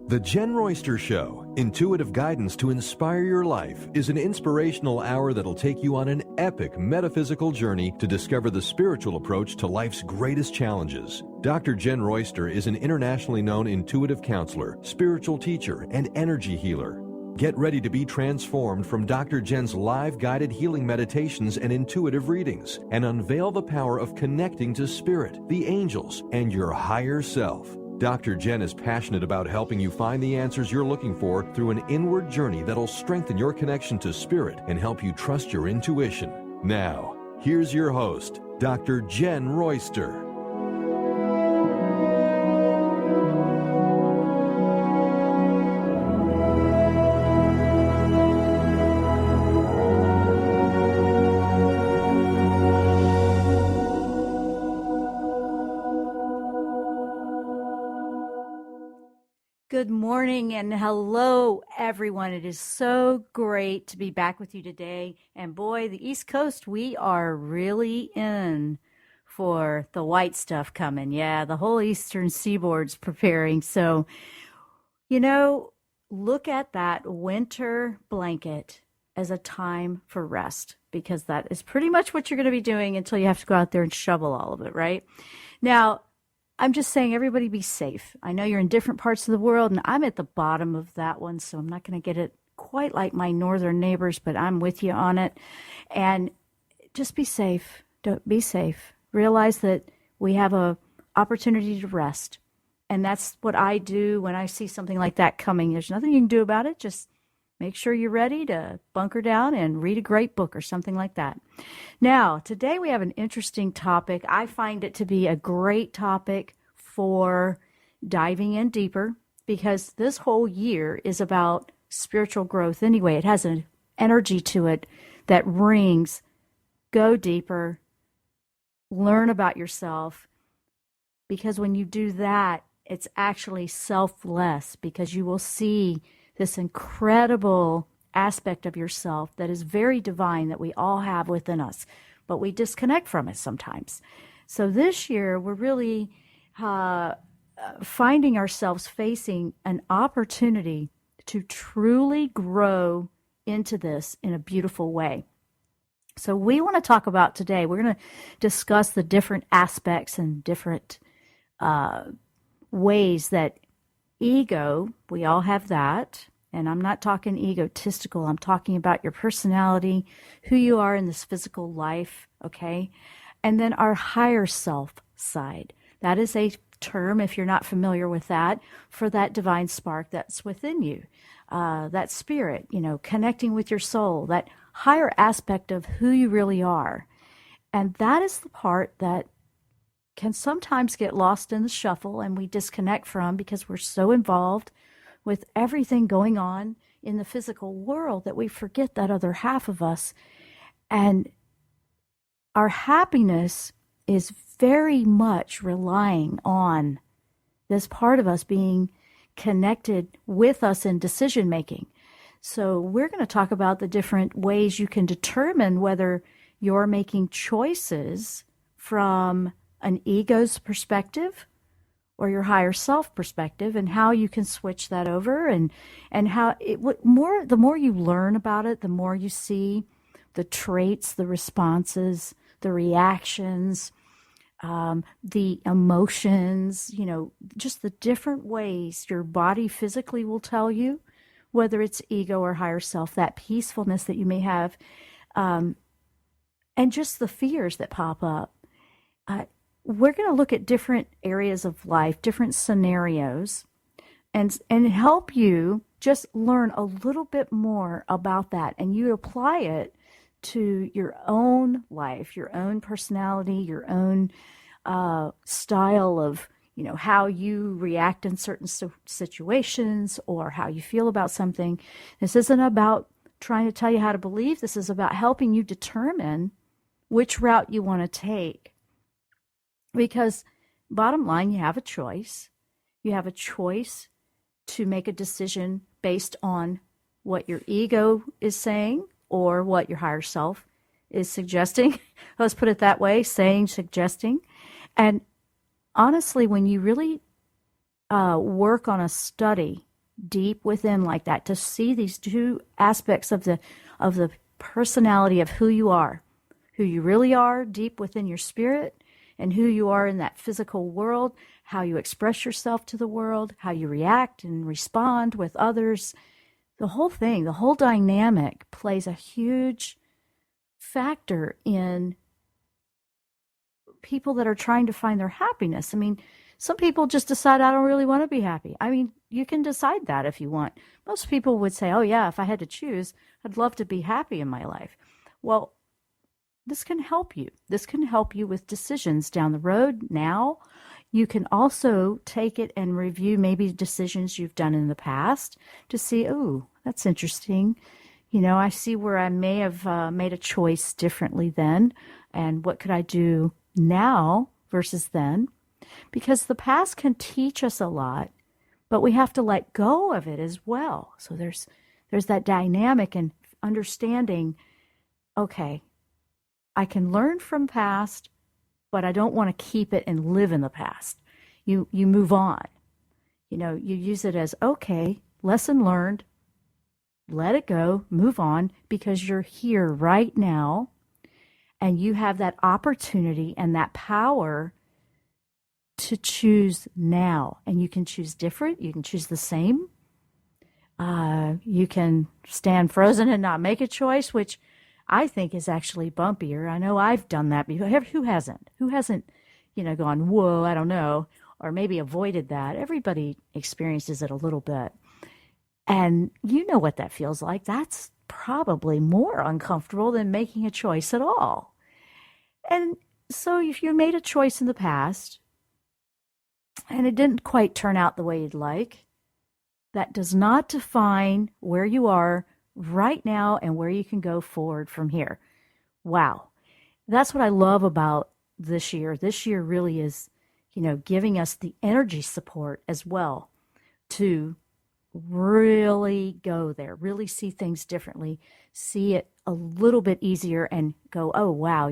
The Jenn Royster Show, intuitive guidance to inspire your life, is an inspirational hour that'll take you on an epic metaphysical journey to discover the spiritual approach to life's greatest challenges. Dr. Jenn Royster is an internationally known intuitive counselor, spiritual teacher, and energy healer. Get ready to be transformed from Dr. Jenn's live guided healing meditations and intuitive readings, and unveil the power of connecting to spirit, the angels, and your higher self. Dr. Jenn is passionate about helping you find the answers you're looking for through an inward journey that'll strengthen your connection to spirit and help you trust your intuition. Now, here's your host, Dr. Jenn Royster. Good morning and hello, everyone. It is so great to be back with you today. And boy, the East Coast, we are really in for the white stuff coming. Yeah, the whole Eastern Seaboard's preparing. So, look at that winter blanket as a time for rest, because that is pretty much what you're going to be doing until you have to go out there and shovel all of it, right? Now, I'm just saying, everybody be safe. I know you're in different parts of the world, and I'm at the bottom of that one, so I'm not going to get it quite like my northern neighbors, but I'm with you on it. And just be safe. Don't be safe. Realize that we have a opportunity to rest. And that's what I do when I see something like that coming. There's nothing you can do about it. Just make sure you're ready to bunker down and read a great book or something like that. Now, today we have an interesting topic. I find it to be a great topic for diving in deeper, because this whole year is about spiritual growth anyway. It has an energy to it that rings, go deeper, learn about yourself, because when you do that, it's actually selfless, because you will see this incredible aspect of yourself that is very divine that we all have within us, but we disconnect from it sometimes. So this year, we're really finding ourselves facing an opportunity to truly grow into this in a beautiful way. So we want to talk about today, we're going to discuss the different aspects and different ways that ego, we all have that. And I'm not talking egotistical. I'm talking about your personality, who you are in this physical life, okay? And then our higher self side. That is a term, if you're not familiar with that, for that divine spark that's within you. That spirit, connecting with your soul, that higher aspect of who you really are. And that is the part that can sometimes get lost in the shuffle and we disconnect from, because we're so involved with everything going on in the physical world that we forget that other half of us. And our happiness is very much relying on this part of us being connected with us in decision making. So we're going to talk about the different ways you can determine whether you're making choices from an ego's perspective or your higher self perspective, and how you can switch that over, and how the more you learn about it, the more you see the traits, the responses, the reactions, the emotions, just the different ways your body physically will tell you whether it's ego or higher self, that peacefulness that you may have, and just the fears that pop up. We're going to look at different areas of life, different scenarios, and help you just learn a little bit more about that. And you apply it to your own life, your own personality, your own style of, how you react in certain situations or how you feel about something. This isn't about trying to tell you how to believe. This is about helping you determine which route you want to take. Because bottom line, you have a choice. You have a choice to make a decision based on what your ego is saying or what your higher self is suggesting. Let's put it that way, suggesting. And honestly, when you really work on a study deep within like that, to see these two aspects of the personality of who you really are deep within your spirit, and who you are in that physical world, how you express yourself to the world, how you react and respond with others. The whole thing, the whole dynamic plays a huge factor in people that are trying to find their happiness. I mean, some people just decide, I don't really want to be happy. I mean, you can decide that if you want. Most people would say, oh yeah, if I had to choose, I'd love to be happy in my life. Well, this can help you. This can help you with decisions down the road now. You can also take it and review maybe decisions you've done in the past to see, oh, that's interesting. You know, I see where I may have made a choice differently then, and what could I do now versus then? Because the past can teach us a lot, but we have to let go of it as well. So there's that dynamic and understanding, okay, I can learn from past, but I don't want to keep it and live in the past. You move on. You know, you use it as, okay, lesson learned, let it go, move on, because you're here right now, and you have that opportunity and that power to choose now. And you can choose different, you can choose the same. You can stand frozen and not make a choice, which I think is actually bumpier. I know I've done that before. Who hasn't? Who hasn't, gone, whoa, I don't know, or maybe avoided that? Everybody experiences it a little bit. And you know what that feels like. That's probably more uncomfortable than making a choice at all. And so if you made a choice in the past and it didn't quite turn out the way you'd like, that does not define where you are right now and where you can go forward from here. Wow. That's what I love about this year. This year really is, giving us the energy support as well to really go there, really see things differently, see it a little bit easier and go, oh, wow,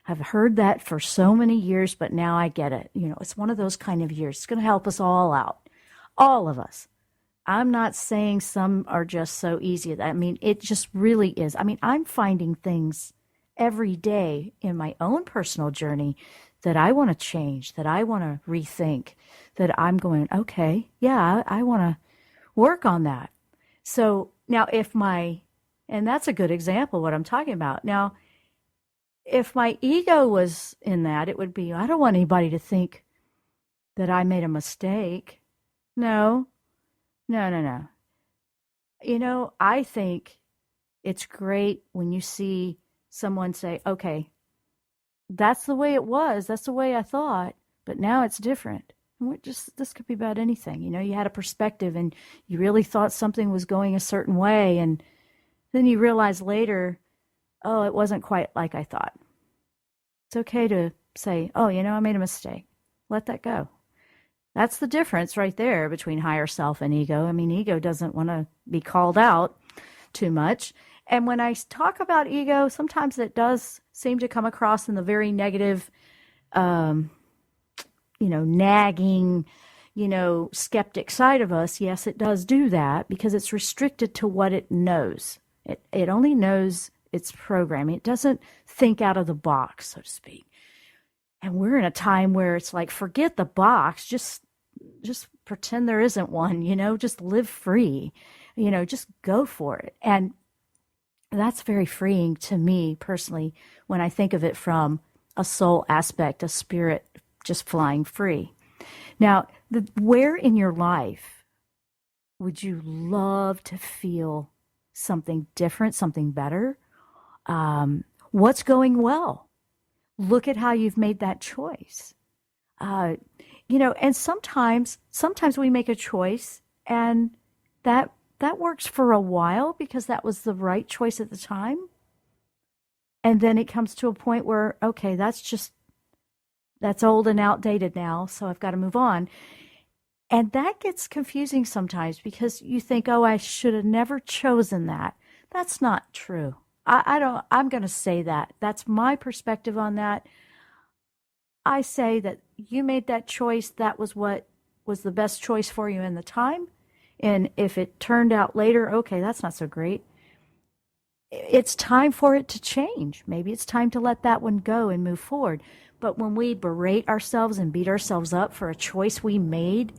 I've heard that for so many years, but now I get it. It's one of those kind of years. It's going to help us all out, all of us. I'm not saying some are just so easy. I mean, it just really is. I mean, I'm finding things every day in my own personal journey that I want to change, that I want to rethink, that I'm going, okay, yeah, I want to work on that. So now and that's a good example of what I'm talking about. Now, if my ego was in that, it would be, I don't want anybody to think that I made a mistake. No. I think it's great when you see someone say, okay, that's the way it was. That's the way I thought, but now it's different. And this could be about anything. You had a perspective and you really thought something was going a certain way. And then you realize later, oh, it wasn't quite like I thought. It's okay to say, oh, I made a mistake. Let that go. That's the difference right there between higher self and ego. I mean, ego doesn't want to be called out too much. And when I talk about ego, sometimes it does seem to come across in the very negative, nagging, skeptic side of us. Yes, it does do that because it's restricted to what it knows. It only knows its programming. It doesn't think out of the box, so to speak. And we're in a time where it's like, forget the box, just pretend there isn't one, just live free, just go for it. And that's very freeing to me personally when I think of it from a soul aspect, a spirit just flying free. Now, where in your life would you love to feel something different, something better? What's going well? Look at how you've made that choice. And sometimes we make a choice and that works for a while because that was the right choice at the time. And then it comes to a point where, okay, that's old and outdated now, so I've got to move on. And that gets confusing sometimes because you think, oh, I should have never chosen that. That's not true. I'm going to say that. That's my perspective on that. I say that you made that choice. That was what was the best choice for you in the time. And if it turned out later, okay, that's not so great. It's time for it to change. Maybe it's time to let that one go and move forward. But when we berate ourselves and beat ourselves up for a choice we made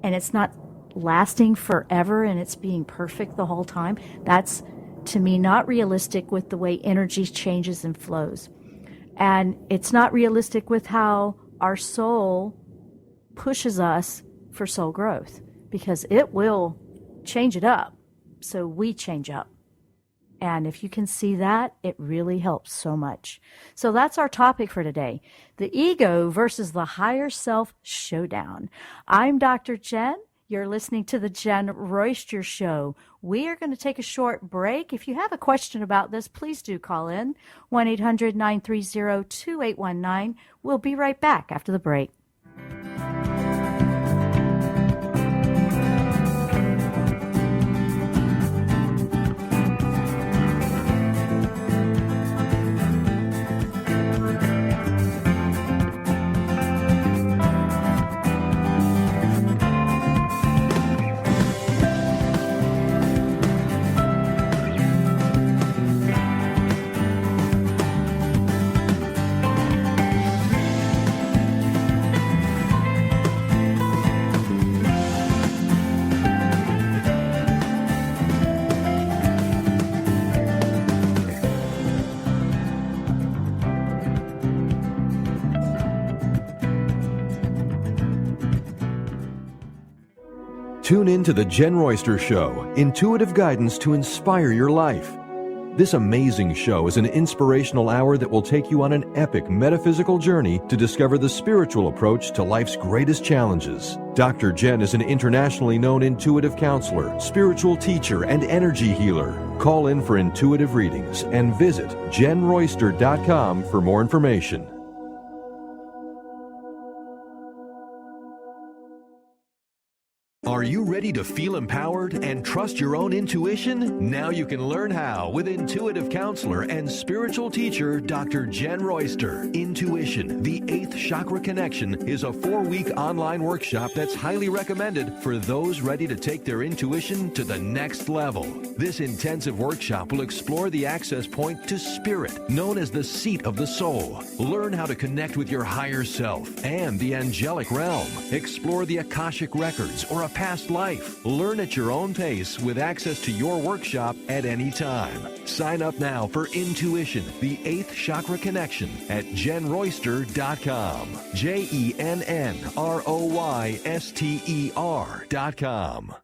and it's not lasting forever and it's being perfect the whole time, that's to me not realistic with the way energy changes and flows. And it's not realistic with how our soul pushes us for soul growth, because it will change it up so we change up. And if you can see that, it really helps so much. So that's our topic for today, the ego versus the higher self showdown. I'm Dr. Jenn. You're listening to the Jenn Royster Show. We are going to take a short break. If you have a question about this, please do call in 1-800-930-2819. We'll be right back after the break. Tune in to the Jenn Royster Show, intuitive guidance to inspire your life. This amazing show is an inspirational hour that will take you on an epic metaphysical journey to discover the spiritual approach to life's greatest challenges. Dr. Jenn is an internationally known intuitive counselor, spiritual teacher, and energy healer. Call in for intuitive readings and visit JennRoyster.com for more information. Are you ready to feel empowered and trust your own intuition? Now you can learn how with intuitive counselor and spiritual teacher Dr. Jenn Royster. Intuition, the 8th Chakra Connection, is a 4-week online workshop that's highly recommended for those ready to take their intuition to the next level. This intensive workshop will explore the access point to spirit, known as the seat of the soul. Learn how to connect with your higher self and the angelic realm. Explore the Akashic records or a past life. Learn at your own pace with access to your workshop at any time. Sign up now for Intuition, the 8th Chakra Connection at JennRoyster.com. JennRoyster.com.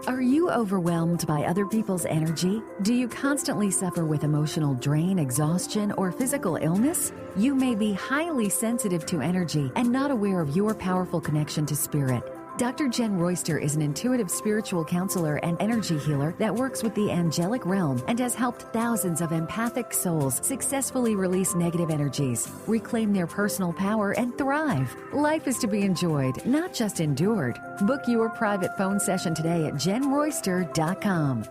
Are you overwhelmed by other people's energy? Do you constantly suffer with emotional drain, exhaustion, or physical illness? You may be highly sensitive to energy and not aware of your powerful connection to spirit. Dr. Jenn Royster is an intuitive spiritual counselor and energy healer that works with the angelic realm and has helped thousands of empathic souls successfully release negative energies, reclaim their personal power, and thrive. Life is to be enjoyed, not just endured. Book your private phone session today at JennRoyster.com.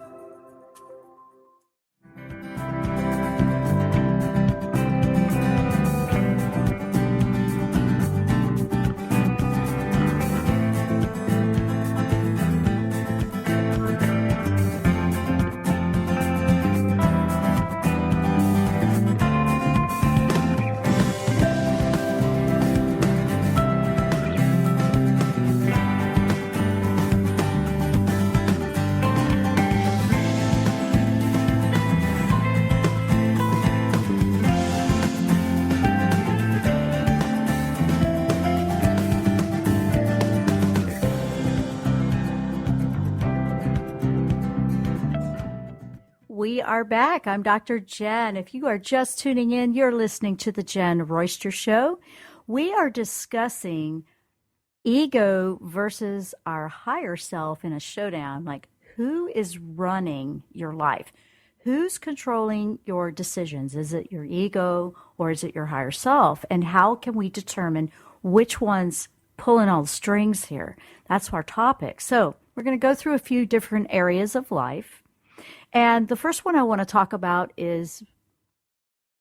We are back. I'm Dr. Jenn. If you are just tuning in, you're listening to the Jenn Royster Show. We are discussing ego versus our higher self in a showdown. Like, who is running your life? Who's controlling your decisions? Is it your ego or is it your higher self? And how can we determine which one's pulling all the strings here? That's our topic. So we're going to go through a few different areas of life. And the first one I want to talk about is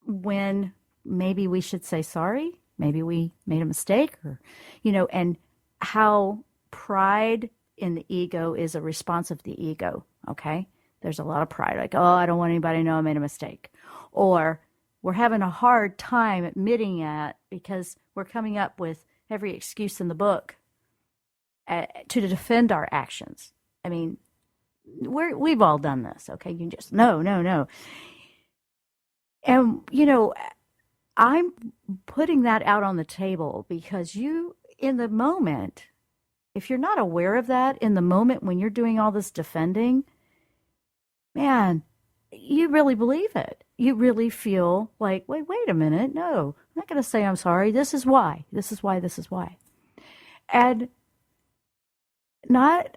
when maybe we should say sorry, maybe we made a mistake, or, and how pride in the ego is a response of the ego, okay? There's a lot of pride, like, oh, I don't want anybody to know I made a mistake. Or we're having a hard time admitting it because we're coming up with every excuse in the book to defend our actions. I mean, we've all done this, okay? You just, no. And, I'm putting that out on the table because you, in the moment, if you're not aware of that, in the moment when you're doing all this defending, man, you really believe it. You really feel like, wait a minute. No, I'm not going to say I'm sorry. This is why. And not,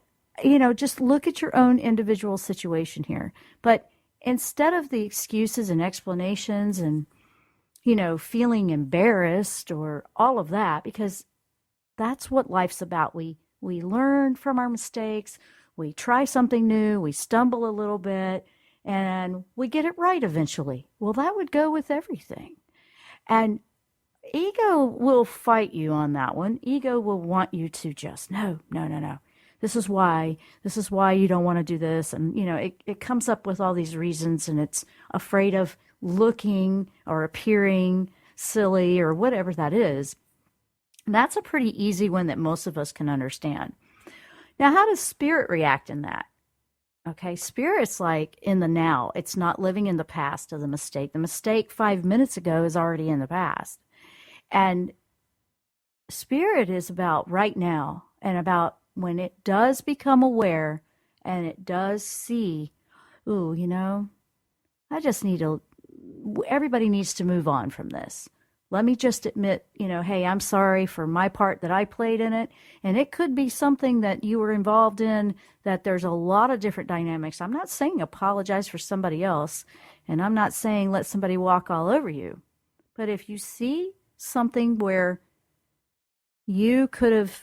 just look at your own individual situation here. But instead of the excuses and explanations and, feeling embarrassed or all of that, because that's what life's about. We learn from our mistakes. We try something new. We stumble a little bit and we get it right eventually. Well, that would go with everything. And ego will fight you on that one. Ego will want you to just, no. This is why you don't want to do this. And, it comes up with all these reasons, and it's afraid of looking or appearing silly or whatever that is. And that's a pretty easy one that most of us can understand. Now, how does spirit react in that? Okay, spirit's like in the now. It's not living in the past of the mistake. The mistake 5 minutes ago is already in the past. And spirit is about right now, and about when it does become aware and it does see, everybody needs to move on from this. Let me just admit, hey, I'm sorry for my part that I played in it. And it could be something that you were involved in, that there's a lot of different dynamics. I'm not saying apologize for somebody else, and I'm not saying let somebody walk all over you. But if you see something where you could have,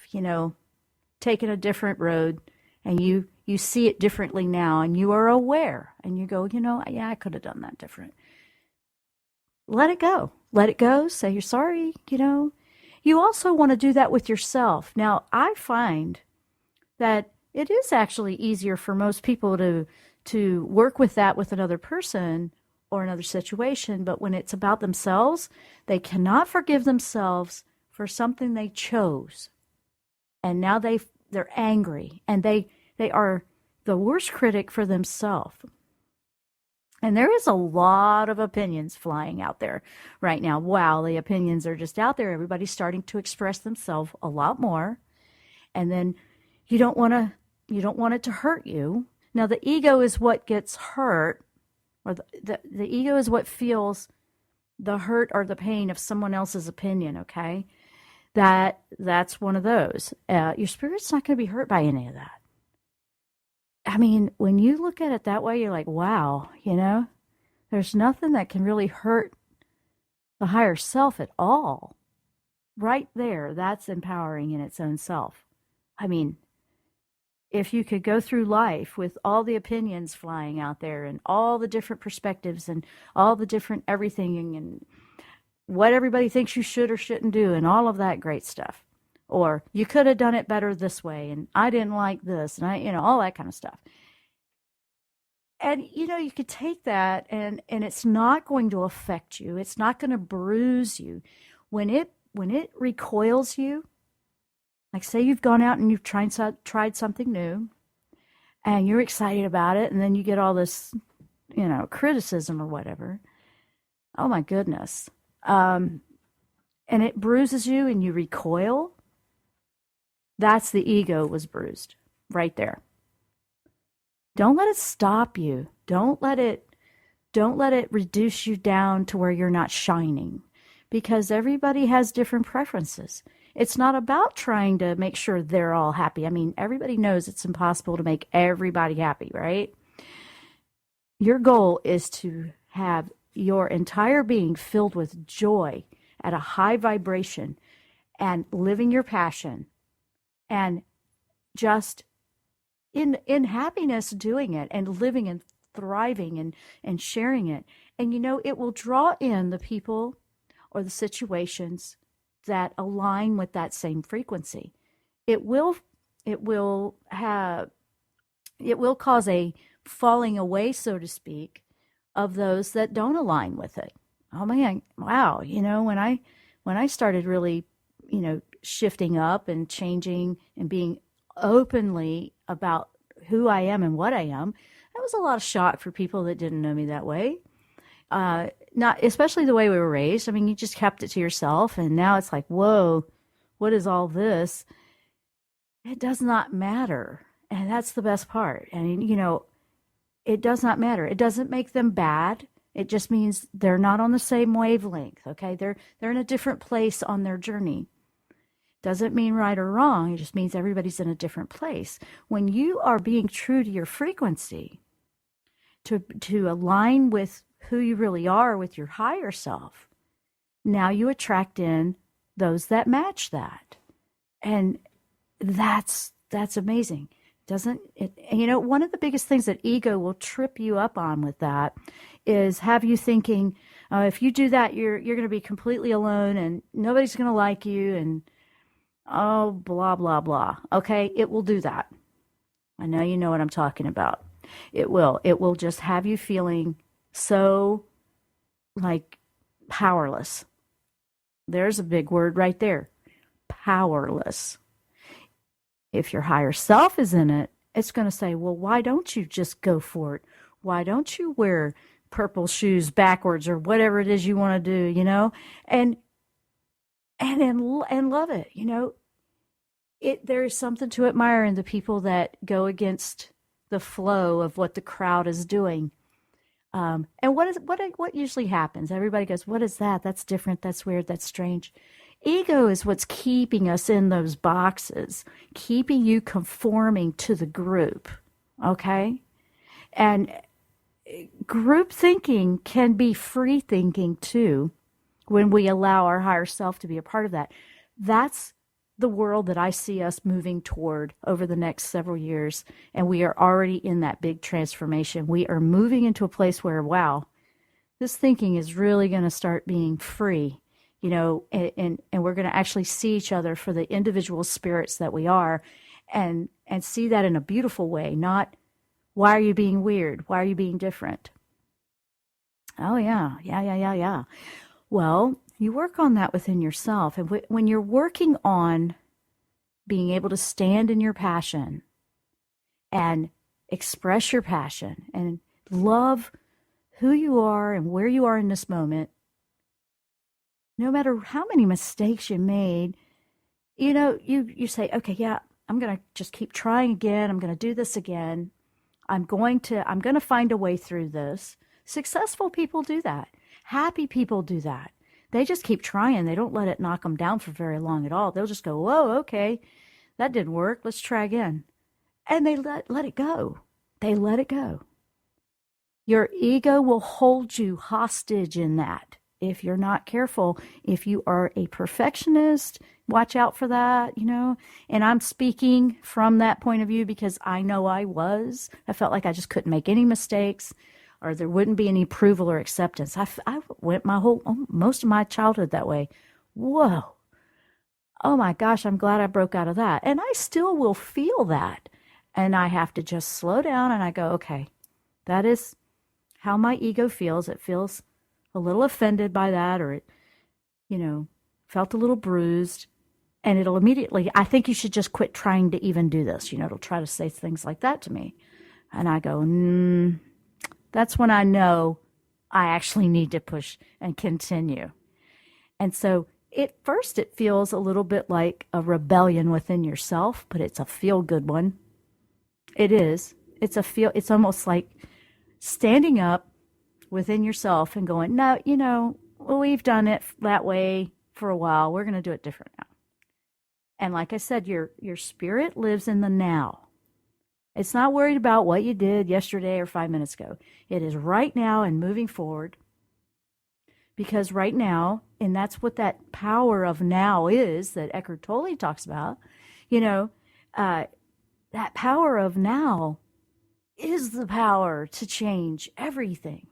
taken a different road, and you see it differently now, and you are aware, and you go, yeah, I could have done that different. Let it go. Say you're sorry, You also want to do that with yourself. Now, I find that it is actually easier for most people to work with that with another person or another situation, but when it's about themselves, they cannot forgive themselves for something they chose. And now they're angry, and they are the worst critic for themselves. And there is a lot of opinions flying out there right now. Wow, the opinions are just out there. Everybody's starting to express themselves a lot more. And then you don't want it to hurt you. Now, the ego is what gets hurt, or the ego is what feels the hurt or the pain of someone else's opinion, okay? That's one of those. Your spirit's not going to be hurt by any of that. I mean, when you look at it that way, you're like, wow, there's nothing that can really hurt the higher self at all. Right there, that's empowering in its own self. I mean, if you could go through life with all the opinions flying out there and all the different perspectives and all the different everything and what everybody thinks you should or shouldn't do and all of that great stuff. Or you could have done it better this way, and I didn't like this, and all that kind of stuff. And, you could take that, and it's not going to affect you. It's not going to bruise you. When it recoils you, like say you've gone out and you've tried something new, and you're excited about it, and then you get all this, criticism or whatever. Oh, my goodness. And it bruises you, and you recoil. That's the ego was bruised right there. Don't let it stop you. Don't let it reduce you down to where you're not shining, because everybody has different preferences. It's not about trying to make sure they're all happy. I mean, everybody knows it's impossible to make everybody happy, right? Your goal is to have your entire being filled with joy at a high vibration and living your passion. And just in happiness doing it and living and thriving and sharing it. And it will draw in the people or the situations that align with that same frequency. It will it will cause a falling away, so to speak, of those that don't align with it. Oh man, wow. When I started really, shifting up and changing and being openly about who I am and what I am, that was a lot of shock for people that didn't know me that way. Not especially the way we were raised. I mean, you just kept it to yourself, and now it's like, whoa, what is all this? It does not matter, and that's the best part. And it does not matter. It doesn't make them bad. It just means they're not on the same wavelength. Okay, they're in a different place on their journey. Doesn't mean right or wrong. It just means everybody's in a different place. When you are being true to your frequency, to align with who you really are, with your higher self, now you attract in those that match that. And that's amazing. Doesn't it? One of the biggest things that ego will trip you up on with that is have you thinking, if you do that, you're going to be completely alone and nobody's going to like you and oh, blah, blah, blah. Okay, it will do that. I know you know what I'm talking about. It will. It will just have you feeling so like powerless. There's a big word right there. Powerless. If your higher self is in it, it's going to say, well, why don't you just go for it? Why don't you wear purple shoes backwards or whatever it is you want to do, and love it, there is something to admire in the people that go against the flow of what the crowd is doing. And what usually happens? Everybody goes, what is that? That's different. That's weird. That's strange. Ego is what's keeping us in those boxes, keeping you conforming to the group. Okay. And group thinking can be free thinking too, when we allow our higher self to be a part of that. That's the world that I see us moving toward over the next several years. And we are already in that big transformation. We are moving into a place where, wow, this thinking is really going to start being free, and we're going to actually see each other for the individual spirits that we are and see that in a beautiful way, not why are you being weird? Why are you being different? Oh, yeah. Well, you work on that within yourself. And when you're working on being able to stand in your passion and express your passion and love who you are and where you are in this moment, no matter how many mistakes you made, you say, okay, yeah, I'm going to just keep trying again. I'm going to do this again. I'm going to find a way through this. Successful people do that. Happy people do that. They just keep trying. They don't let it knock them down for very long at all. They'll just go, whoa, okay, that didn't work. Let's try again. And they let it go. They let it go. Your ego will hold you hostage in that. If you're not careful, if you are a perfectionist, watch out for that, And I'm speaking from that point of view because I know I was. I felt like I just couldn't make any mistakes or there wouldn't be any approval or acceptance. I went most of my childhood that way. Whoa. Oh my gosh, I'm glad I broke out of that. And I still will feel that. And I have to just slow down and I go, okay, that is how my ego feels. It feels a little offended by that, or it, felt a little bruised, and it'll immediately, I think you should just quit trying to even do this. It'll try to say things like that to me. And I go, that's when I know I actually need to push and continue. And so at first it feels a little bit like a rebellion within yourself, but it's a feel-good one. It is. It's almost like standing up within yourself and going, no, we've done it that way for a while. We're going to do it different now. And like I said, your spirit lives in the now. It's not worried about what you did yesterday or 5 minutes ago. It is right now and moving forward. Because right now, and that's what that power of now is that Eckhart Tolle talks about, that power of now is the power to change everything.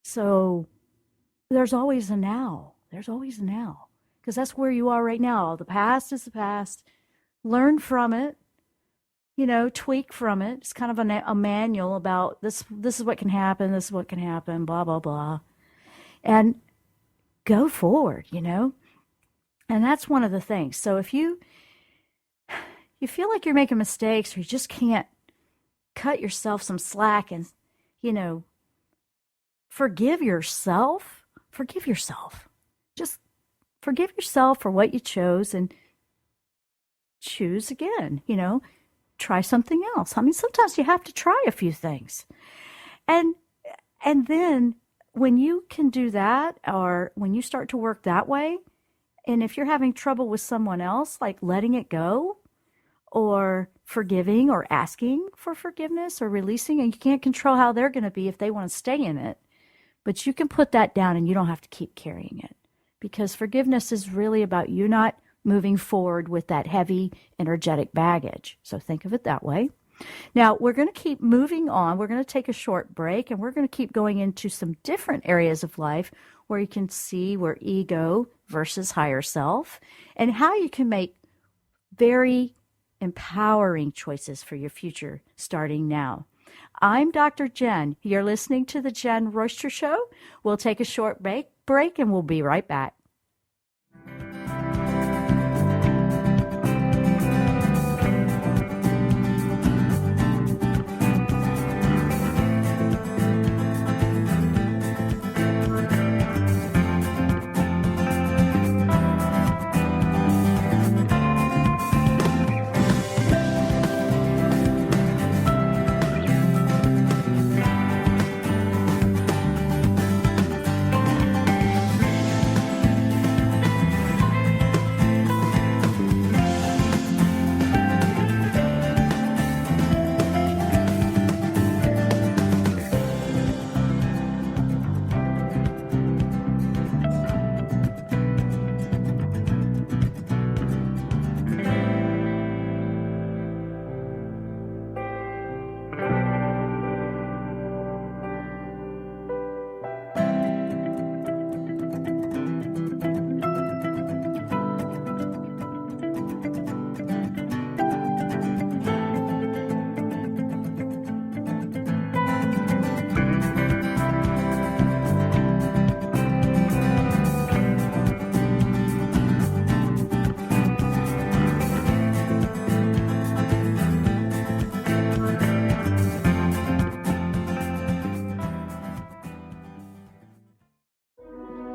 So there's always a now. There's always a now. Because that's where you are right now. The past is the past. Learn from it. tweak from it. It's kind of a manual about this. This is what can happen. This is what can happen. Blah blah blah, and go forward. And that's one of the things. So if you feel like you're making mistakes, or you just can't cut yourself some slack, and forgive yourself. Forgive yourself. Just forgive yourself for what you chose, and choose again. Try something else. I mean, sometimes you have to try a few things. And then when you can do that, or when you start to work that way, and if you're having trouble with someone else, like letting it go, or forgiving, or asking for forgiveness, or releasing, and you can't control how they're going to be if they want to stay in it, but you can put that down and you don't have to keep carrying it, because forgiveness is really about you not moving forward with that heavy energetic baggage. So think of it that way. Now, we're going to keep moving on. We're going to take a short break, and we're going to keep going into some different areas of life where you can see where ego versus higher self, and how you can make very empowering choices for your future starting now. I'm Dr. Jenn. You're listening to the Jenn Royster Show. We'll take a short break, and we'll be right back.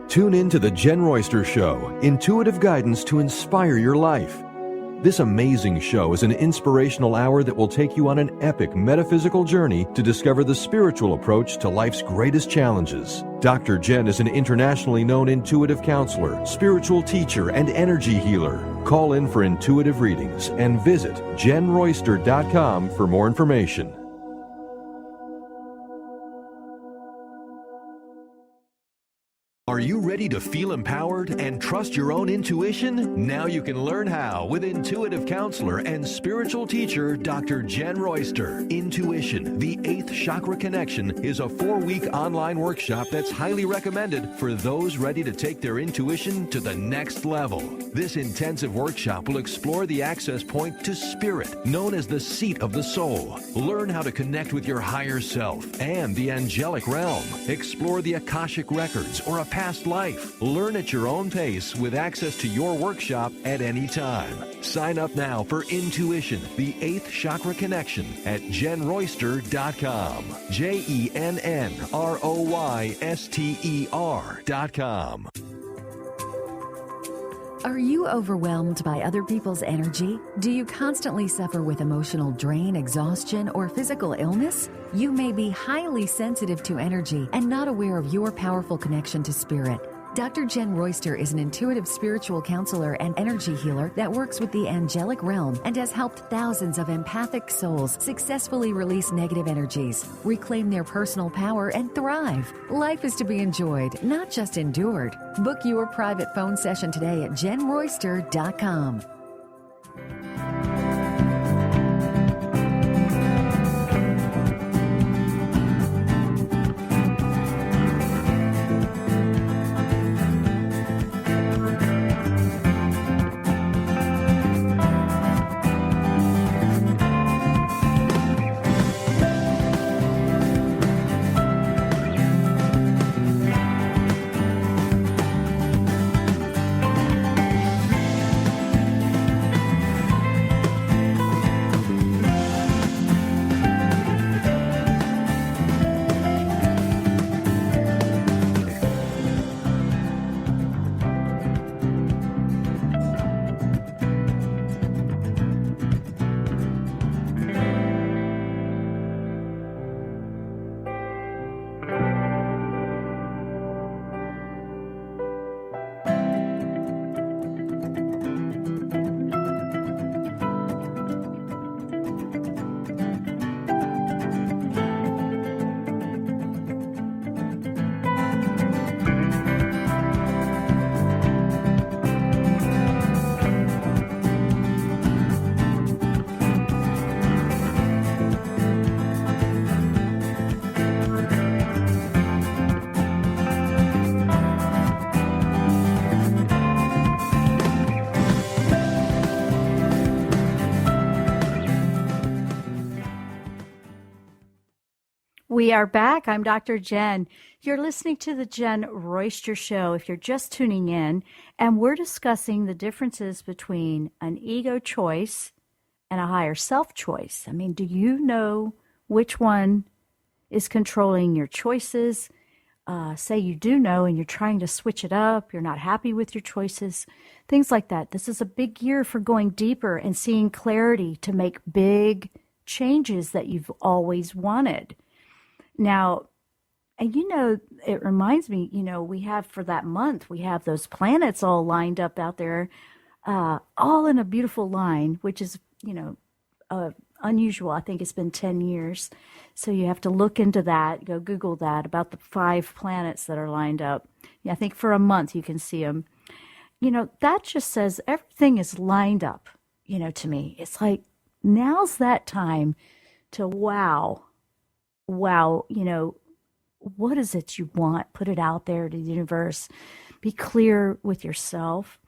Tune in to The Jenn Royster Show, intuitive guidance to inspire your life. This amazing show is an inspirational hour that will take you on an epic metaphysical journey to discover the spiritual approach to life's greatest challenges. Dr. Jenn is an internationally known intuitive counselor, spiritual teacher, and energy healer. Call in for intuitive readings and visit JennRoyster.com for more information. Are you ready to feel empowered and trust your own intuition? Now you can learn how with intuitive counselor and spiritual teacher Dr. Jenn Royster. Intuition, the 8th chakra connection, is a 4-week online workshop that's highly recommended for those ready to take their intuition to the next level. This intensive workshop will explore the access point to spirit, known as the seat of the soul. Learn how to connect with your higher self and the angelic realm. Explore the Akashic records or a past life. Learn at your own pace with access to your workshop at any time. Sign up now for Intuition, the 8th chakra connection at JennRoyster.com. JennRoyster.com. Are you overwhelmed by other people's energy? Do you constantly suffer with emotional drain, exhaustion, or physical illness? You may be highly sensitive to energy and not aware of your powerful connection to spirit. Dr. Jenn Royster is an intuitive spiritual counselor and energy healer that works with the angelic realm and has helped thousands of empathic souls successfully release negative energies, reclaim their personal power, and thrive. Life is to be enjoyed, not just endured. Book your private phone session today at JennRoyster.com. We are back. I'm Dr. Jenn. You're listening to the Jenn Royster Show if you're just tuning in, and we're discussing the differences between an ego choice and a higher self choice. I mean, do you know which one is controlling your choices? Say you do know and you're trying to switch it up, you're not happy with your choices, things like that. This is a big year for going deeper and seeing clarity to make big changes that you've always wanted. Now, and it reminds me, we have for that month, we have those planets all lined up out there, all in a beautiful line, which is, unusual. I think it's been 10 years. So you have to look into that, go Google that about the 5 planets that are lined up. Yeah, I think for a month you can see them. That just says everything is lined up, to me. It's like, now's that time to wow, what is it you want? Put it out there to the universe. Be clear with yourself.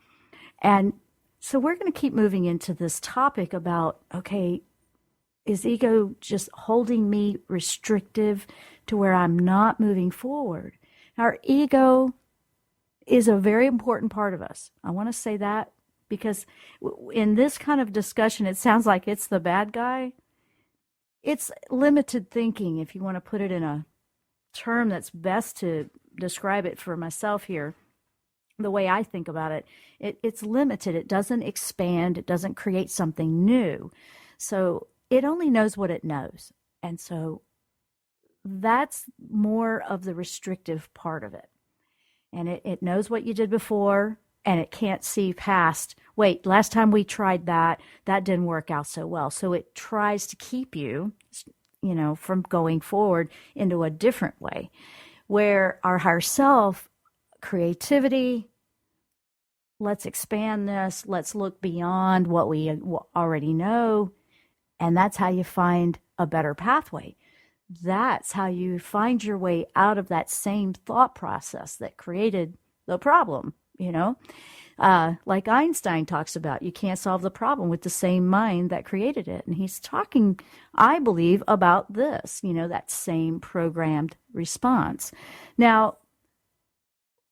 And so we're going to keep moving into this topic about, okay, is ego just holding me restrictive to where I'm not moving forward? Our ego is a very important part of us. I want to say that because in this kind of discussion, it sounds like it's the bad guy. It's limited thinking, if you want to put it in a term that's best to describe it for myself here. The way I think about it, it's limited. It doesn't expand. It doesn't create something new. So it only knows what it knows. And so that's more of the restrictive part of it. And it knows what you did before, and it can't see past, wait, last time we tried that didn't work out so well. So it tries to keep you, from going forward into a different way. Where our higher self, creativity, let's expand this, let's look beyond what we already know. And that's how you find a better pathway. That's how you find your way out of that same thought process that created the problem, Like Einstein talks about, you can't solve the problem with the same mind that created it. And he's talking, I believe, about this, that same programmed response. Now,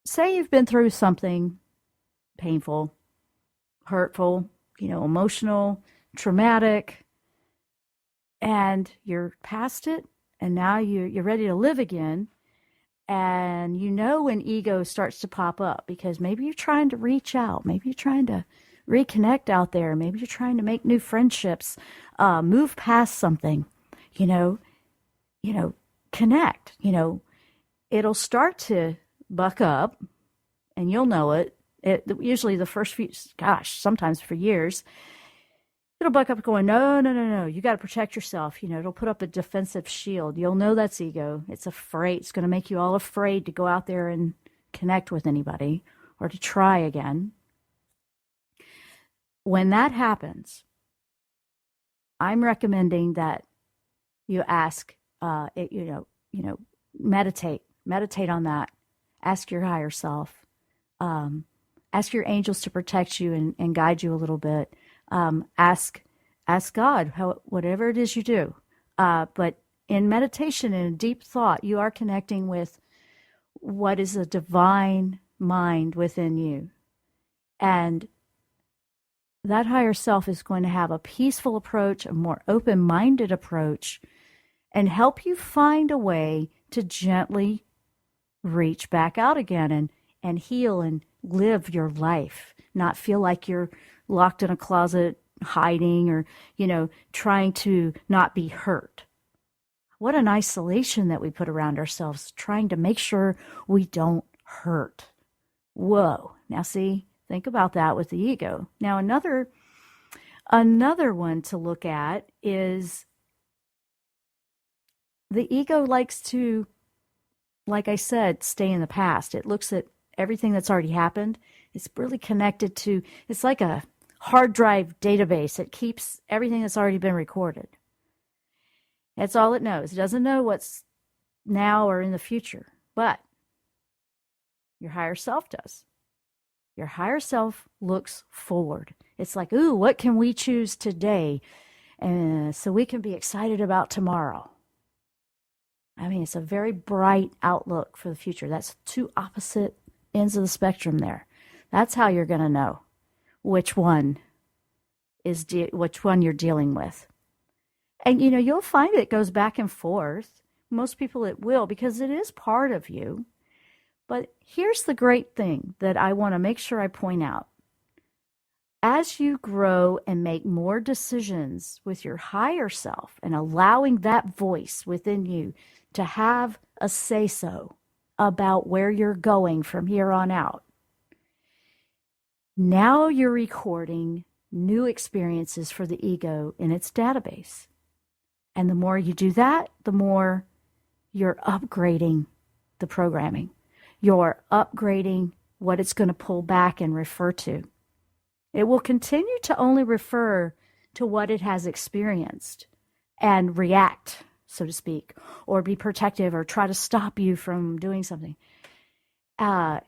say you've been through something painful, hurtful, emotional, traumatic, and you're past it, and now you're ready to live again. And when ego starts to pop up, because maybe you're trying to reach out, maybe you're trying to reconnect out there, maybe you're trying to make new friendships, move past something, connect, it'll start to buck up, and you'll know it. Usually the first few, sometimes for years, it'll buck up going, no, you got to protect yourself. It'll put up a defensive shield. You'll know that's ego. It's afraid. It's going to make you all afraid to go out there and connect with anybody or to try again. When that happens, I'm recommending that you ask, meditate on that. Ask your higher self. Ask your angels to protect you and guide you a little bit. Ask God, whatever it is you do. But in meditation and deep thought, you are connecting with what is a divine mind within you. And that higher self is going to have a peaceful approach, a more open-minded approach, and help you find a way to gently reach back out again and heal and live your life, not feel like you're locked in a closet hiding or, trying to not be hurt. What an isolation that we put around ourselves, trying to make sure we don't hurt. Whoa. Now see, think about that with the ego. Now another one to look at is the ego likes to, like I said, stay in the past. It looks at everything that's already happened. It's really connected to, it's like a hard drive database. It keeps everything that's already been recorded. That's all it knows. It doesn't know what's now or in the future, but your higher self does. Your higher self looks forward. It's like, ooh, what can we choose today? So we can be excited about tomorrow. I mean, it's a very bright outlook for the future. That's two opposite ends of the spectrum there. That's how you're going to know which one which one you're dealing with. And you'll find it goes back and forth. Most people it will, because it is part of you. But here's the great thing that I want to make sure I point out. As you grow and make more decisions with your higher self and allowing that voice within you to have a say-so about where you're going from here on out, now you're recording new experiences for the ego in its database. And the more you do that, the more you're upgrading the programming. You're upgrading what it's going to pull back and refer to. It will continue to only refer to what it has experienced and react, so to speak, or be protective or try to stop you from doing something. A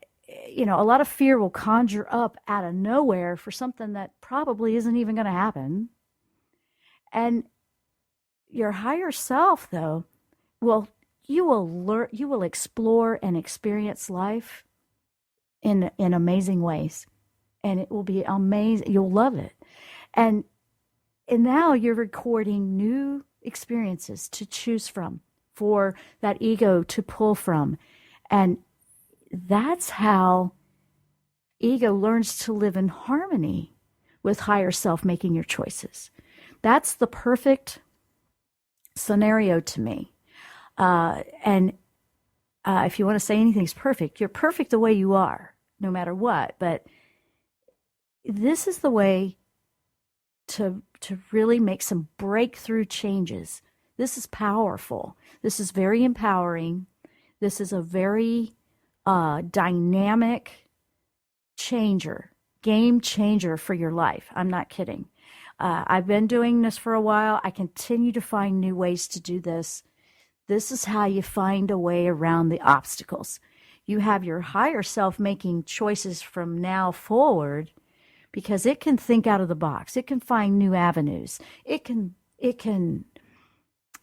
lot of fear will conjure up out of nowhere for something that probably isn't even going to happen. And your higher self, though, you will explore and experience life in amazing ways. And it will be amazing. You'll love it. And now you're recording new experiences to choose from, for that ego to pull from. And that's how ego learns to live in harmony with higher self making your choices. That's the perfect scenario to me. If you want to say anything's perfect, you're perfect the way you are, no matter what. But this is the way to really make some breakthrough changes. This is powerful. This is very empowering. This is a very dynamic changer, game changer for your life. I'm not kidding. I've been doing this for a while. I continue to find new ways to do this. This is how you find a way around the obstacles. You have your higher self making choices from now forward, because it can think out of the box. It can find new avenues. It can,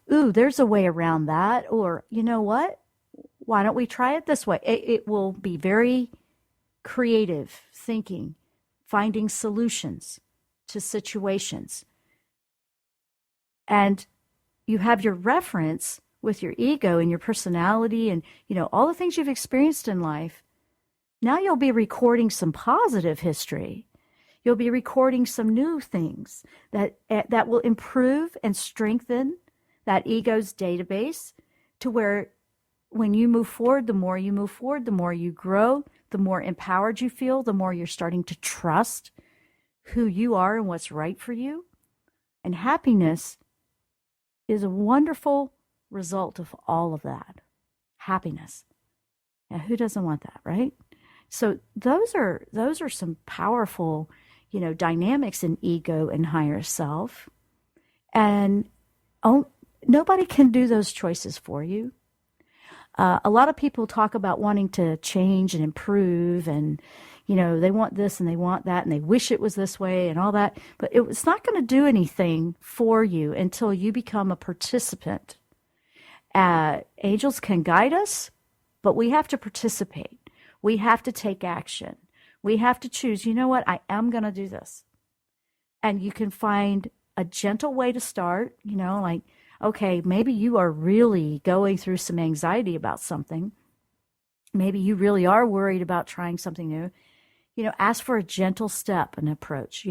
there's a way around that. Or, you know what? Why don't we try it this way? It will be very creative thinking, finding solutions to situations. And you have your reference with your ego and your personality and, all the things you've experienced in life. Now you'll be recording some positive history. You'll be recording some new things that will improve and strengthen that ego's database, to where when you move forward, the more you move forward, the more you grow, the more empowered you feel, the more you're starting to trust who you are and what's right for you. And happiness is a wonderful result of all of that. Happiness. Now, who doesn't want that, right? So those are some powerful, dynamics in ego and higher self. And nobody can do those choices for you. A lot of people talk about wanting to change and improve, and, they want this and they want that and they wish it was this way and all that. But it's not going to do anything for you until you become a participant. Angels can guide us, but we have to participate. We have to take action. We have to choose, you know what, I am going to do this. And you can find a gentle way to start, like, okay, maybe you are really going through some anxiety about something. Maybe you really are worried about trying something new. Ask for a gentle step and approach,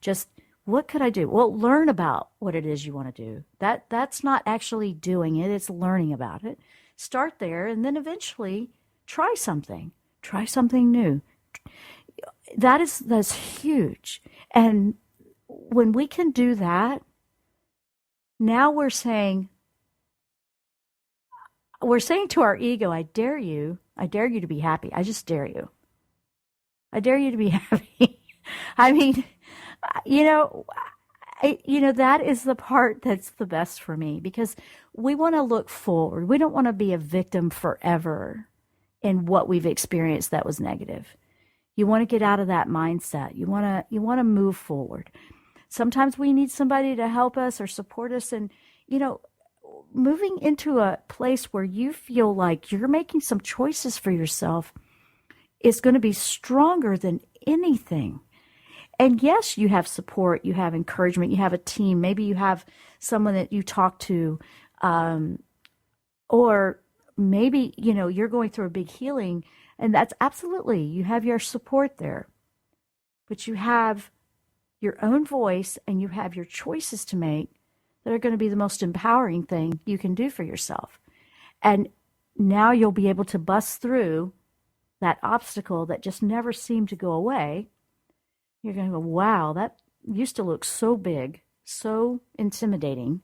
just what could I do? Well, learn about what it is you want to do. That's not actually doing it. It's learning about it. Start there, and then eventually try something new. That's huge. And when we can do that, now we're saying to our ego, I dare you to be happy. I just dare you. I dare you to be happy. I mean, that is the part that's the best for me, because we want to look forward. We don't want to be a victim forever in what we've experienced that was negative. You want to get out of that mindset. You want to move forward. Sometimes we need somebody to help us or support us. And, moving into a place where you feel like you're making some choices for yourself is going to be stronger than anything. And yes, you have support, you have encouragement, you have a team. Maybe you have someone that you talk to, or maybe, you're going through a big healing, and that's absolutely, you have your support there. But you have your own voice and you have your choices to make that are going to be the most empowering thing you can do for yourself. And now you'll be able to bust through that obstacle that just never seemed to go away. You're going to go, wow, that used to look so big, so intimidating.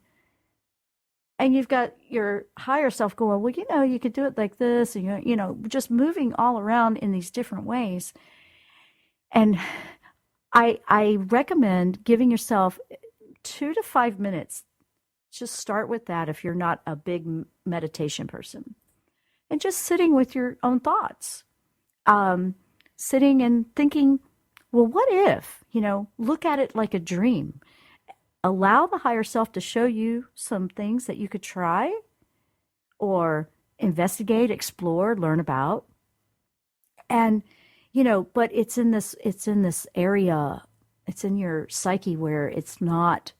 And you've got your higher self going, well, you could do it like this, and just moving all around in these different ways. And I recommend giving yourself 2 to 5 minutes. Just start with that if you're not a big meditation person. And just sitting with your own thoughts. Sitting and thinking, well, what if, look at it like a dream. Allow the higher self to show you some things that you could try or investigate, explore, learn about. And, but it's in this area, it's in your psyche where it's not,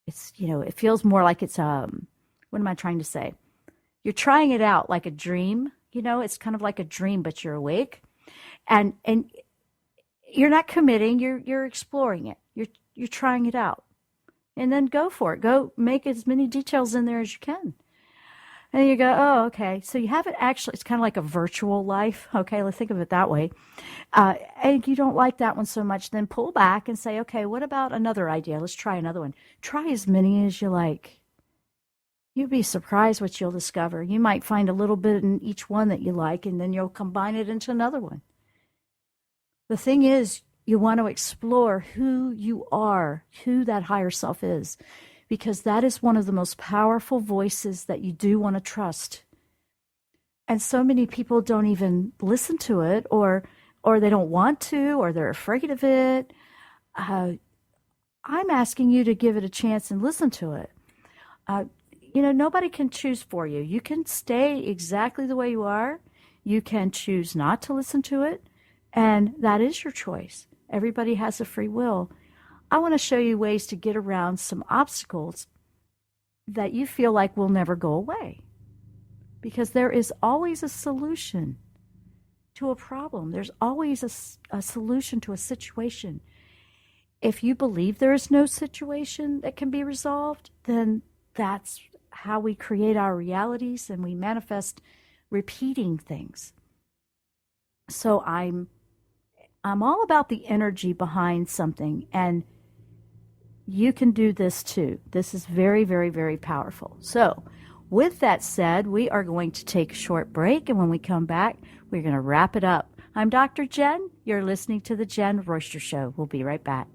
it feels more like it's, what am I trying to say? You're trying it out like a dream, it's kind of like a dream, but you're awake and you're not committing, you're exploring it. You're trying it out, and then go for it. Go make as many details in there as you can. And you go, oh, okay. So you haven't actually, it's kind of like a virtual life. Okay, let's think of it that way. And you don't like that one so much, then pull back and say, okay, what about another idea? Let's try another one. Try as many as you like. You'd be surprised what you'll discover. You might find a little bit in each one that you like, and then you'll combine it into another one. The thing is, you want to explore who you are, who that higher self is, because that is one of the most powerful voices that you do want to trust. And so many people don't even listen to it, or they don't want to, or they're afraid of it. I'm asking you to give it a chance and listen to it. Nobody can choose for you. You can stay exactly the way you are. You can choose not to listen to it, and that is your choice. Everybody has a free will. I want to show you ways to get around some obstacles that you feel like will never go away. Because there is always a solution to a problem. There's always a solution to a situation. If you believe there is no situation that can be resolved, then that's how we create our realities, and we manifest repeating things. So I'm all about the energy behind something, and you can do this too. This is very, very, very powerful. So with that said, we are going to take a short break, and when we come back, we're going to wrap it up. I'm Dr. Jenn. You're listening to The Jenn Royster Show. We'll be right back.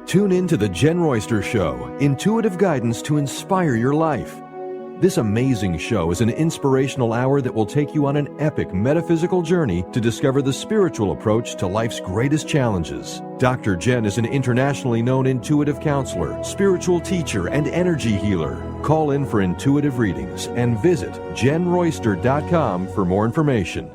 Tune in to The Jenn Royster Show, intuitive guidance to inspire your life. This amazing show is an inspirational hour that will take you on an epic metaphysical journey to discover the spiritual approach to life's greatest challenges. Dr. Jenn is an internationally known intuitive counselor, spiritual teacher, and energy healer. Call in for intuitive readings and visit JennRoyster.com for more information.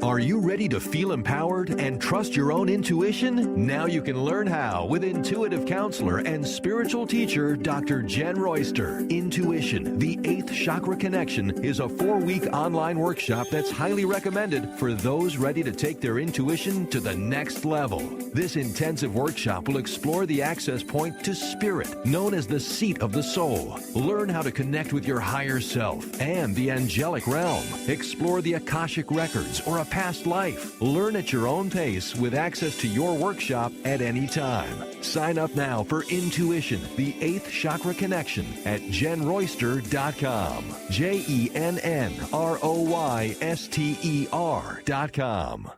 Are you ready to feel empowered and trust your own intuition? Now you can learn how with intuitive counselor and spiritual teacher Dr. Jenn Royster. Intuition, the 8th Chakra Connection, is a 4-week online workshop that's highly recommended for those ready to take their intuition to the next level. This intensive workshop will explore the access point to spirit, known as the seat of the soul. Learn how to connect with your higher self and the angelic realm. Explore the Akashic records or a past life. Learn at your own pace with access to your workshop at any time. Sign up now for Intuition, the 8th Chakra Connection at JennRoyster.com. JennRoyster.com.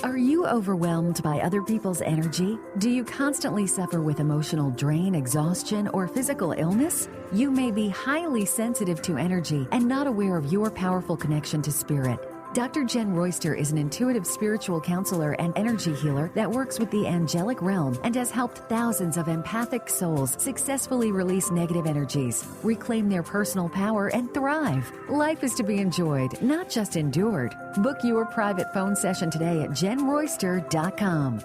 Are you overwhelmed by other people's energy? Do you constantly suffer with emotional drain, exhaustion, or physical illness? You may be highly sensitive to energy and not aware of your powerful connection to spirit. Dr. Jenn Royster is an intuitive spiritual counselor and energy healer that works with the angelic realm and has helped thousands of empathic souls successfully release negative energies, reclaim their personal power, and thrive. Life is to be enjoyed, not just endured. Book your private phone session today at JennRoyster.com.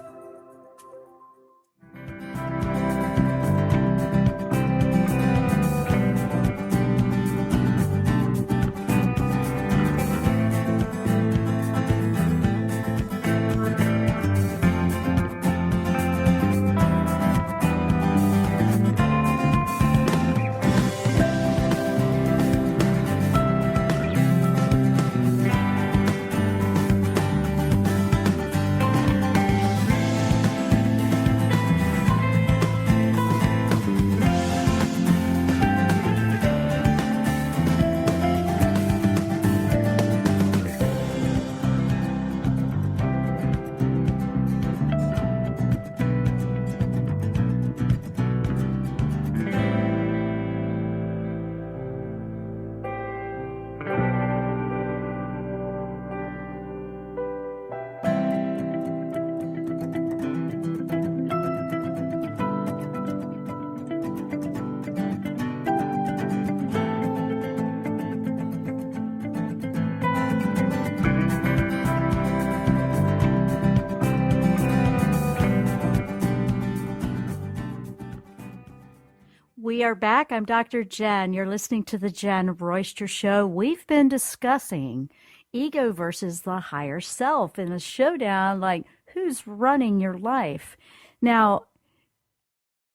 We are back. I'm Dr. Jenn. You're listening to the Jenn Royster Show. We've been discussing ego versus the higher self in a showdown, like who's running your life. Now,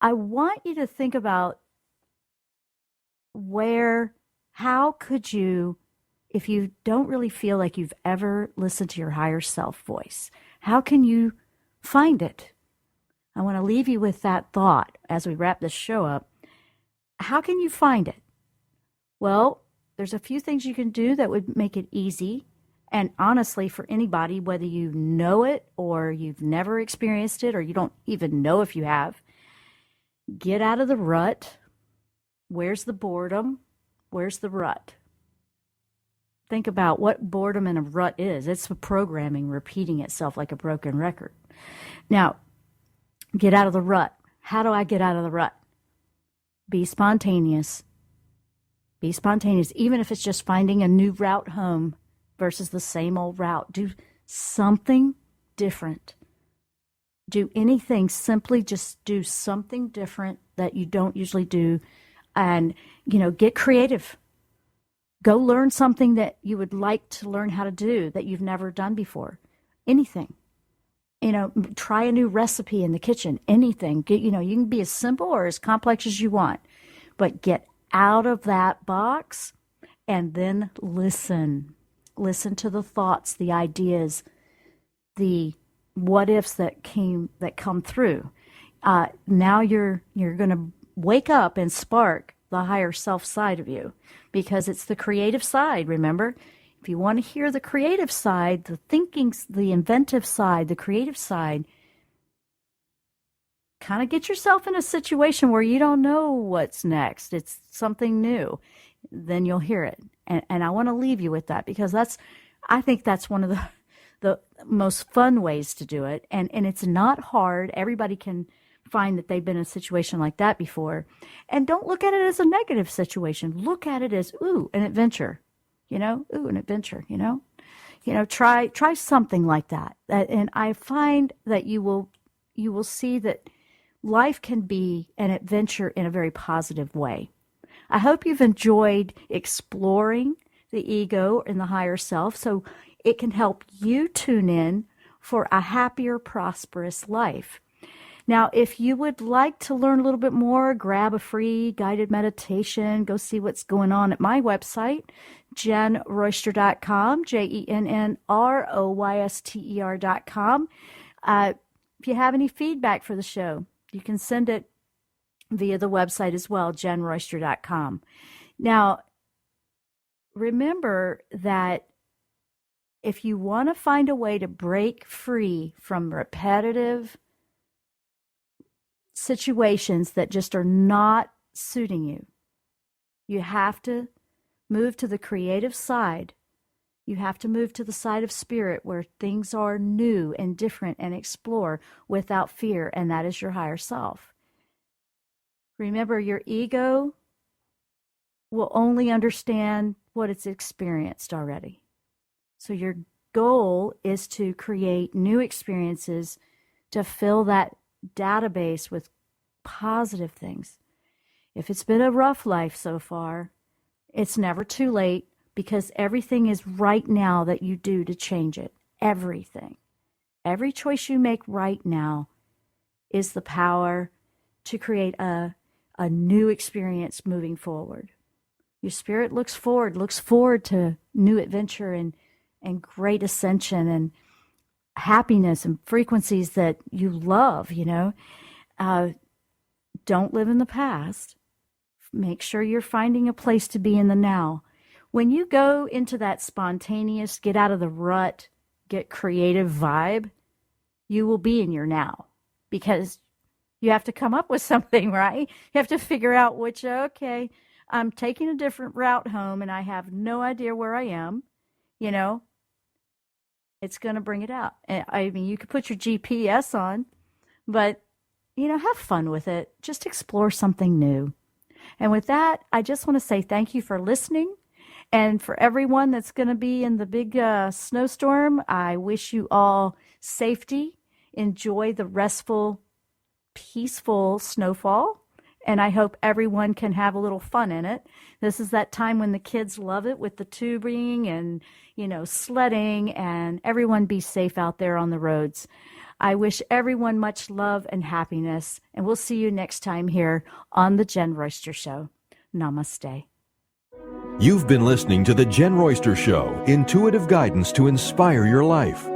I want you to think about how could you, if you don't really feel like you've ever listened to your higher self voice, how can you find it? I want to leave you with that thought as we wrap this show up. How can you find it? Well, there's a few things you can do that would make it easy. And honestly, for anybody, whether you know it or you've never experienced it or you don't even know if you have, get out of the rut. Where's the boredom? Where's the rut? Think about what boredom and a rut is. It's the programming repeating itself like a broken record. Now, get out of the rut. How do I get out of the rut? Be spontaneous. Be spontaneous, even if it's just finding a new route home versus the same old route. Do something different. Do anything, simply just do something different that you don't usually do. And, get creative. Go learn something that you would like to learn how to do that you've never done before. Anything. Try a new recipe in the kitchen, anything. You can be as simple or as complex as you want, but get out of that box and then listen. Listen to the thoughts, the ideas, the what ifs that come through. Now you're going to wake up and spark the higher self side of you, because it's the creative side, remember? If you want to hear the creative side, the thinking, the inventive side, the creative side, kind of get yourself in a situation where you don't know what's next, it's something new, then you'll hear it. And I want to leave you with that, because I think that's one of the most fun ways to do it. And it's not hard. Everybody can find that they've been in a situation like that before. And don't look at it as a negative situation. Look at it as, ooh, an adventure, an adventure, try something like that. And I find that you will see that life can be an adventure in a very positive way. I hope you've enjoyed exploring the ego and the higher self, so it can help you tune in for a happier, prosperous life. Now, if you would like to learn a little bit more, grab a free guided meditation, go see what's going on at my website, JennRoyster.com, JennRoyster.com. If you have any feedback for the show, you can send it via the website as well, JennRoyster.com. Now, remember that if you want to find a way to break free from repetitive situations that just are not suiting you, you have to move to the creative side. You have to move to the side of spirit where things are new and different, and explore without fear, and that is your higher self. Remember, your ego will only understand what it's experienced already. So your goal is to create new experiences to fill that database with positive things. If it's been a rough life so far, it's never too late, because everything is right now that you do to change it. Everything. Every choice you make right now is the power to create a new experience moving forward. Your spirit looks forward to new adventure and great ascension and happiness and frequencies that you love, Don't live in the past. Make sure you're finding a place to be in the now. When you go into that spontaneous, get out of the rut, get creative vibe, you will be in your now, because you have to come up with something, right? You have to figure out okay, I'm taking a different route home and I have no idea where I am, It's going to bring it out. I mean, you could put your GPS on, but, have fun with it. Just explore something new. And with that, I just want to say thank you for listening. And for everyone that's going to be in the big snowstorm, I wish you all safety. Enjoy the restful, peaceful snowfall. And I hope everyone can have a little fun in it. This is that time when the kids love it with the tubing and, sledding, and everyone be safe out there on the roads. I wish everyone much love and happiness, and we'll see you next time here on The Jenn Royster Show. Namaste. You've been listening to The Jenn Royster Show, intuitive guidance to inspire your life.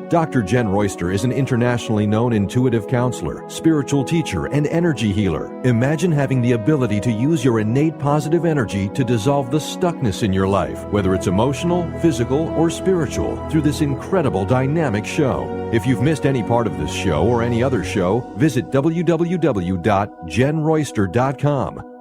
Dr. Jenn Royster is an internationally known intuitive counselor, spiritual teacher, and energy healer. Imagine having the ability to use your innate positive energy to dissolve the stuckness in your life, whether it's emotional, physical, or spiritual, through this incredible dynamic show. If you've missed any part of this show or any other show, visit www.jennroyster.com.